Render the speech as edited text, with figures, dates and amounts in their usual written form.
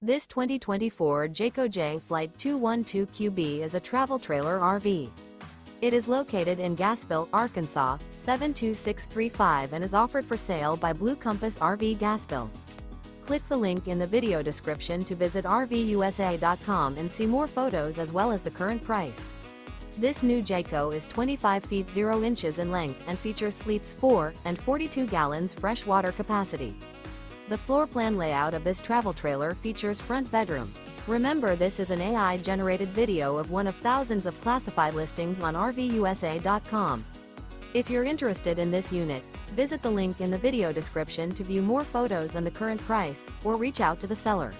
This 2024 Jayco Jay Flight 212QB is a travel trailer RV. It is located in Gassville, Arkansas, 72635 and is offered for sale by Blue Compass RV Gassville. Click the link in the video description to visit RVUSA.com and see more photos as well as the current price. This new Jayco is 25 feet 0 inches in length and features sleeps 4 and 42 gallons fresh water capacity. The floor plan layout of this travel trailer features front bedroom. Remember, this is an AI-generated video of one of thousands of classified listings on RVUSA.com. If you're interested in this unit, visit the link in the video description to view more photos and the current price, or reach out to the seller.